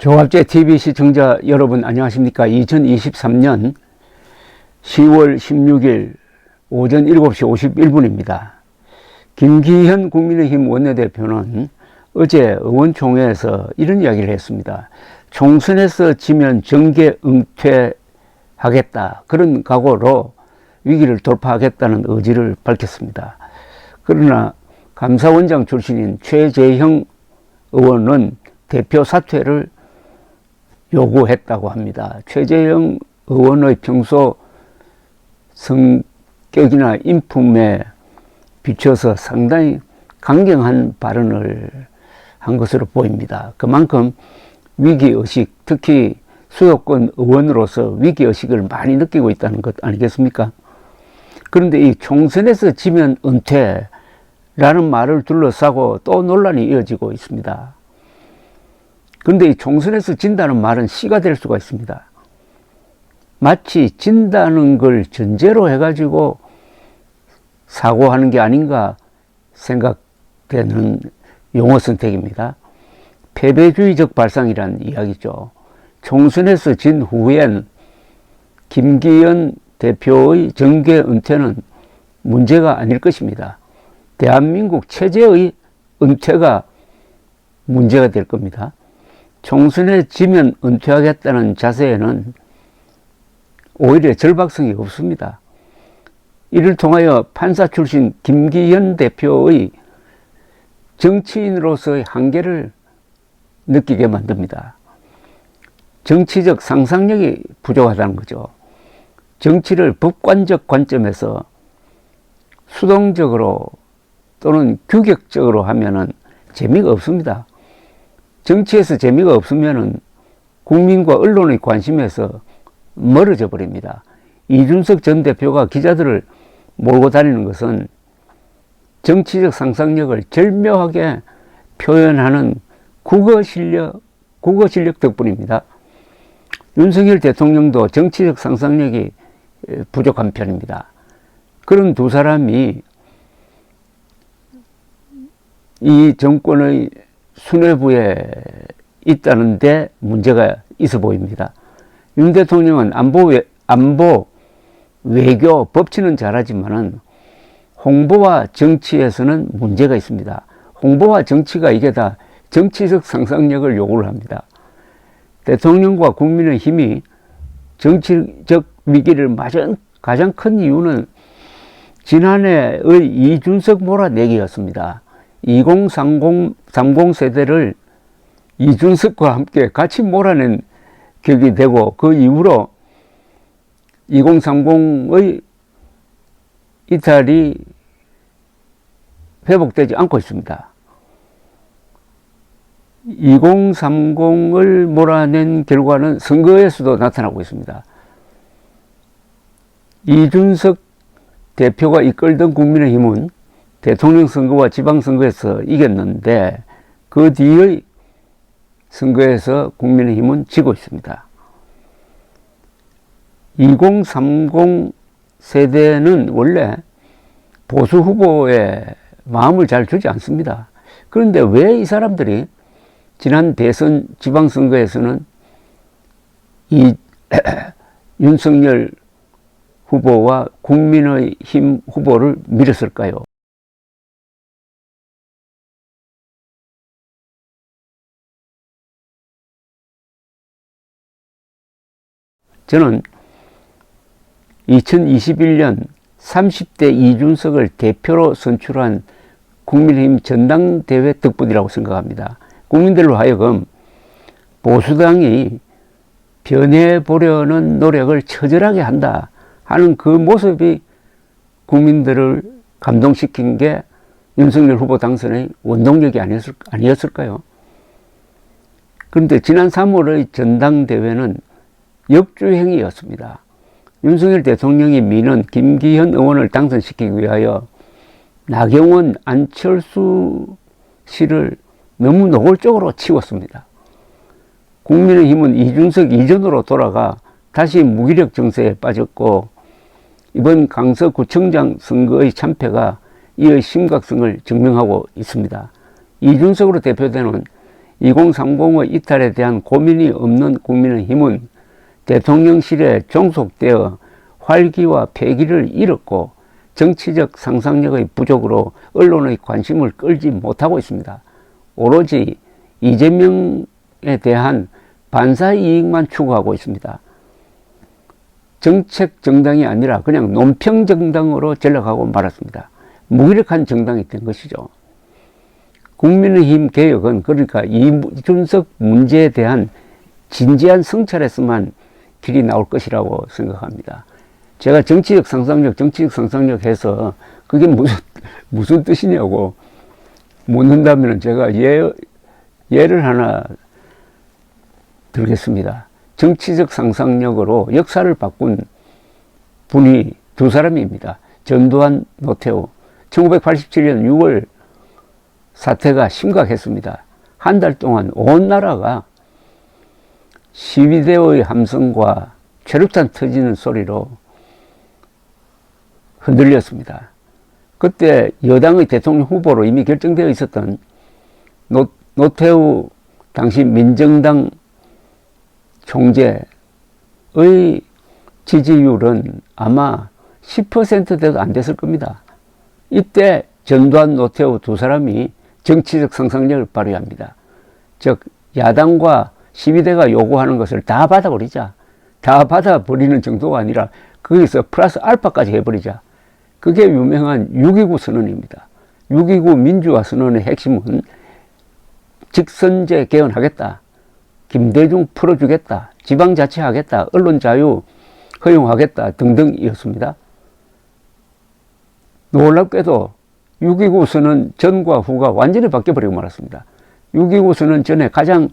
조갑제 TV 시청자 여러분 안녕하십니까. 2023년 10월 16일 오전 7시 51분입니다. 김기현 국민의힘 원내대표는 어제 의원총회에서 이런 이야기를 했습니다. 총선에서 지면 정계 은퇴하겠다, 그런 각오로 위기를 돌파하겠다는 의지를 밝혔습니다. 그러나 감사원장 출신인 최재형 의원은 대표 사퇴를 요구했다고 합니다. 최재형 의원의 평소 성격이나 인품에 비춰서 상당히 강경한 발언을 한 것으로 보입니다. 그만큼 위기의식, 특히 수도권 의원으로서 위기의식을 많이 느끼고 있다는 것 아니겠습니까? 그런데 이 총선에서 지면 은퇴라는 말을 둘러싸고 또 논란이 이어지고 있습니다. 그런데 이 총선에서 진다는 말은 시가 될 수가 있습니다. 마치 진다는 걸 전제로 해가지고 사고하는 게 아닌가 생각되는 용어 선택입니다. 패배주의적 발상이란 이야기죠. 총선에서 진 후엔 김기현 대표의 정계 은퇴는 문제가 아닐 것입니다. 대한민국 체제의 은퇴가 문제가 될 겁니다. 총선에 지면 은퇴하겠다는 자세에는 오히려 절박성이 없습니다. 이를 통하여 판사 출신 김기현 대표의 정치인으로서의 한계를 느끼게 만듭니다. 정치적 상상력이 부족하다는 거죠. 정치를 법관적 관점에서 수동적으로 또는 규격적으로 하면은 재미가 없습니다. 정치에서 재미가 없으면은 국민과 언론의 관심에서 멀어져 버립니다. 이준석 전 대표가 기자들을 몰고 다니는 것은 정치적 상상력을 절묘하게 표현하는 국어 실력 덕분입니다. 윤석열 대통령도 정치적 상상력이 부족한 편입니다. 그런 두 사람이 이 정권의 수뇌부에 있다는데 문제가 있어 보입니다. 윤 대통령은 안보, 외교, 법치는 잘하지만은 홍보와 정치에서는 문제가 있습니다. 홍보와 정치가 이게 다 정치적 상상력을 요구를 합니다. 대통령과 국민의 힘이 정치적 위기를 맞은 가장 큰 이유는 지난해의 이준석 몰아내기였습니다. 2030 세대를 이준석과 함께 같이 몰아낸 격이 되고, 그 이후로 2030의 이탈이 회복되지 않고 있습니다. 2030을 몰아낸 결과는 선거에서도 나타나고 있습니다. 이준석 대표가 이끌던 국민의힘은 대통령 선거와 지방선거에서 이겼는데 그 뒤의 선거에서 국민의힘은 지고 있습니다. 2030 세대는 원래 보수 후보에 마음을 잘 주지 않습니다. 그런데 왜 이 사람들이 지난 대선 지방선거에서는 이 윤석열 후보와 국민의힘 후보를 밀었을까요? 저는 2021년 30대 이준석을 대표로 선출한 국민의힘 전당대회 덕분이라고 생각합니다. 국민들로 하여금 보수당이 변해보려는 노력을 처절하게 한다 하는 그 모습이 국민들을 감동시킨 게 윤석열 후보 당선의 원동력이 아니었을까요? 그런데 지난 3월의 전당대회는 역주행이었습니다. 윤석열 대통령이 미는 김기현 의원을 당선시키기 위하여 나경원, 안철수 씨를 너무 노골적으로 치웠습니다. 국민의힘은 이준석 이전으로 돌아가 다시 무기력 정세에 빠졌고, 이번 강서구청장 선거의 참패가 이의 심각성을 증명하고 있습니다. 이준석으로 대표되는 2030의 이탈에 대한 고민이 없는 국민의힘은 대통령실에 종속되어 활기와 패기를 잃었고 정치적 상상력의 부족으로 언론의 관심을 끌지 못하고 있습니다. 오로지 이재명에 대한 반사이익만 추구하고 있습니다. 정책 정당이 아니라 그냥 논평 정당으로 전락하고 말았습니다. 무기력한 정당이 된 것이죠. 국민의힘 개혁은 그러니까 이준석 문제에 대한 진지한 성찰에서만 길이 나올 것이라고 생각합니다. 제가 정치적 상상력 해서 그게 무슨 뜻이냐고 묻는다면 제가 예를 하나 들겠습니다. 정치적 상상력으로 역사를 바꾼 분이 두 사람입니다. 전두환, 노태우. 1987년 6월 사태가 심각했습니다. 한 달 동안 온 나라가 시위대의 함성과 최루탄 터지는 소리로 흔들렸습니다. 그때 여당의 대통령 후보로 이미 결정되어 있었던 노태우 당시 민정당 총재의 지지율은 아마 10%대도 안 됐을 겁니다. 이때 전두환, 노태우 두 사람이 정치적 상상력을 발휘합니다. 즉 야당과 시위대가 요구하는 것을 다 받아버리자. 다 받아버리는 정도가 아니라 거기서 플러스 알파까지 해버리자. 그게 유명한 6.29 선언입니다. 6.29 민주화 선언의 핵심은 직선제 개헌하겠다. 김대중 풀어주겠다. 지방자치하겠다. 언론자유 허용하겠다. 등등이었습니다. 놀랍게도 6.29 선언 전과 후가 완전히 바뀌어버리고 말았습니다. 6.29 선언 전에 가장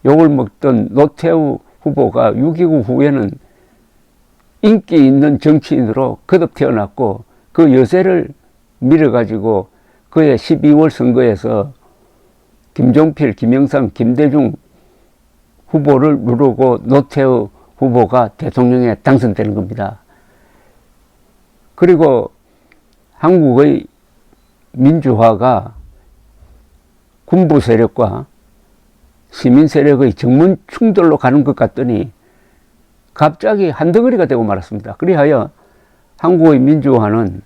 욕을 먹던 노태우 후보가 6.29 후에는 인기 있는 정치인으로 거듭 태어났고 그 여세를 밀어가지고 그의 12월 선거에서 김종필, 김영삼, 김대중 후보를 누르고 노태우 후보가 대통령에 당선되는 겁니다. 그리고 한국의 민주화가 군부 세력과 시민 세력의 정면 충돌로 가는 것 같더니 갑자기 한덩어리가 되고 말았습니다. 그리하여 한국의 민주화는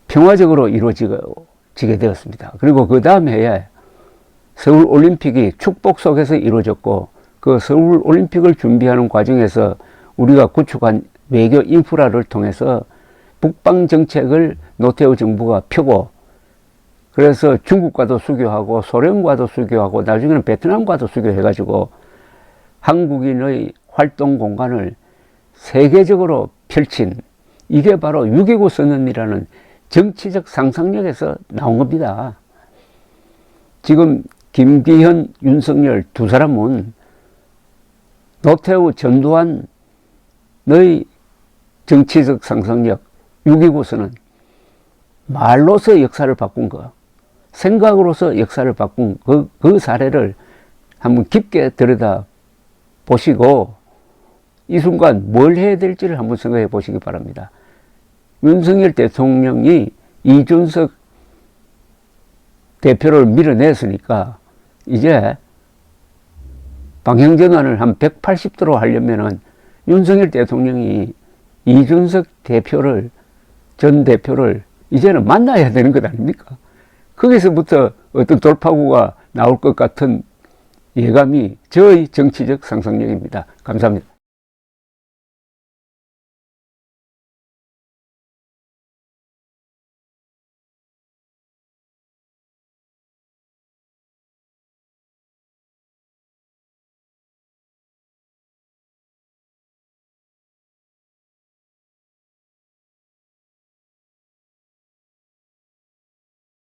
평화적으로 이루어지게 되었습니다. 그리고 그 다음 해에 서울올림픽이 축복 속에서 이루어졌고 그 서울올림픽을 준비하는 과정에서 우리가 구축한 외교 인프라를 통해서 북방정책을 노태우 정부가 펴고 그래서 중국과도 수교하고 소련과도 수교하고 나중에는 베트남과도 수교해가지고 한국인의 활동 공간을 세계적으로 펼친 이게 바로 6.29 선언이라는 정치적 상상력에서 나온 겁니다. 지금 김기현, 윤석열 두 사람은 노태우, 전두환의 정치적 상상력 6.29 선언 말로서 역사를 바꾼 거 생각으로서 역사를 바꾼 그 사례를 한번 깊게 들여다 보시고 이 순간 뭘 해야 될지를 한번 생각해 보시기 바랍니다. 윤석열 대통령이 이준석 대표를 밀어냈으니까 이제 방향전환을 한 180도로 하려면은 윤석열 대통령이 이준석 전 대표를 이제는 만나야 되는 것 아닙니까? 거기서부터 어떤 돌파구가 나올 것 같은 예감이 저의 정치적 상상력입니다. 감사합니다.